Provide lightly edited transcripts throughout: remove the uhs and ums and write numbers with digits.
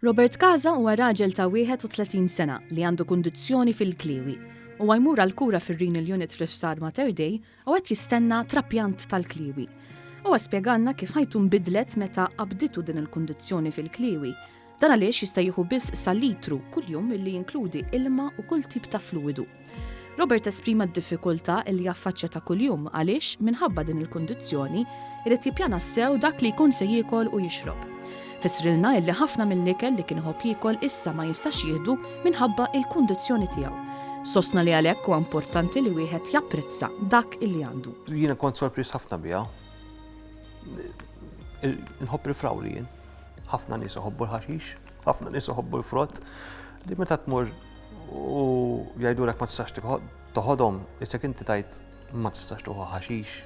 Robert Casa huwa raġel ta' 31 sena li għandu kundizzjoni fil-KLIEWI u jmur għall-kura fir-Renal Unit fl-isptar Mater Dei u qed jistenna trapjant tal-kliewi. Huwa spjegalna kif ħajtu nbidlet meta qabditu din il-kundizzjoni fil-KLIEWI. Dan għaliex jista' jieħu biss sal-litru kuljum milli jinkludi ilma u kull tip ta' fluidu. Robert esprima d-diffikultà li jaffaċċja ta' kuljum għaliex minħabba din il-kundizzjoni irid jippjana sew dak li jkun se jiekol u jixrob. Fisrilna illi ħafna mill-ikel li kien iħobb jiekol issa ma jistax jieħdu minħabba il-kundizzjoni tiegħu. Sostna li għalhekk huwa importanti li wieħed japprezza dak illi għandu. Jiena kont sorpriż ħafna biha. Inħobb il-frawli jien. Ħafna nies iħobbu l-ħaxix, ħafna nies iħobbu l-frott li meta tmur u jgħidulek ma tistax toħodhom, isek inti tajt ma tistax toħu ħaxix.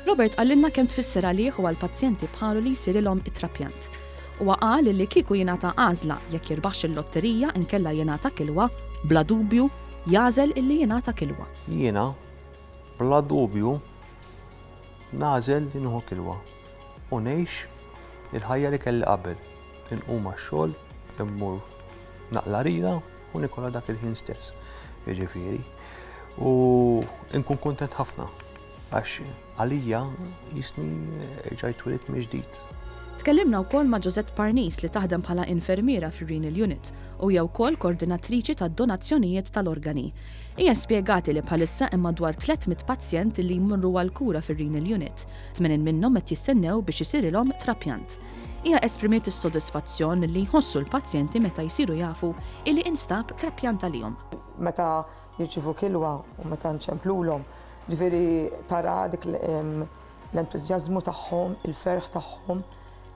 Robert qalilna kemm tfisser għalih u għall-pazjenti bħalu li jsirilhom it-trapjant. Huwa qal li kieku jingħata għażla jekk jirbaħx il-lotterija inkella jingħata kilwa, bla dubju jagħżel illi jingħata kilwa. Jiena bla dubju nagħżel li nieħu kilwa u ngħix il-ħajja li kelli qabel. Inqum għax-xogħol, immur naqla rira u nikola dak il-ħin stess. Jiġifieri. U nkun kuntent ħafna għax għalija jisni ġajt twilit mill-ġdid. Tkellimna wkoll ma' Ġosett Parnis li taħdem bħala infermiera fir-Renal Unit u hija wkoll koordinatriċi tad-donazzjonijiet tal-organi. Hija spjegati li bħalissa hemm madwar 300 pazjent li jmorru għall-kura fir-Renal Unit, żmien minnhom qed jistennew biex isirilhom trapjant. Hija esprimiet is-sodisfazzjon li jħossu l-pazjenti meta jsiru jafu illi instab trapjant għalihom. Meta jirċievu kilwa u meta nċemplulhom, ġifieri tara dik l-entużjażmu tagħhom, il-ferħ tagħhom,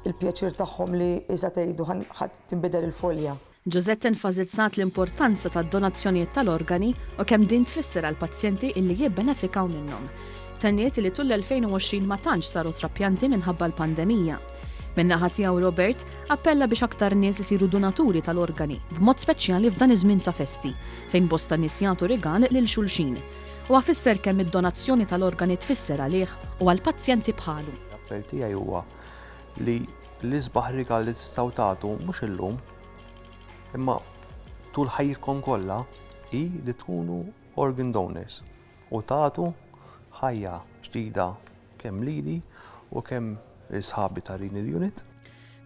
il-pjaċir tagħhom li iżda tgħidu ħadd tinbidel il-folja. Ġosett enfasizzat l-importanza tad-donazzjonijiet tal-organi u kemm din tfisser għal pazjenti illi jibbenefikaw minnhom. Tenniet li tul l-2020 ma tantx saru trapjanti minħabba l-pandemija. Min-naħa tiegħu Robert appella biex aktar nies isiru donaturi tal-organi, b'mod speċjali f'dan iż-żmien ta' festi, fejn bosta nies jagħtu rigal lil xulxin. U għafisser kemm id-donazzjoni tal-organi tfisser għalih u għall-pazjenti bħalu. L-appell tiegħi huwa li l-isbaħ rigal li tistgħu tagħtu mhux illum, imma tul ħajjitkom kollha hi li tkunu organ donors u tagħtu ħajja ġdida kemm lili u kemm isħabi ta' Renal Unit.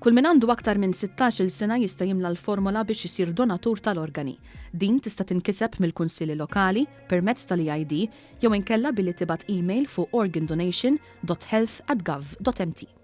Kull min għandu aktar minn 16-il sena jista' jimla l-formola biex isir donatur tal-organi. Din tista' tinkiseb mill-kunsilli lokali permezz tal-ID jew inkella billi tibgħat email fuq organdonation.health@gov.mt.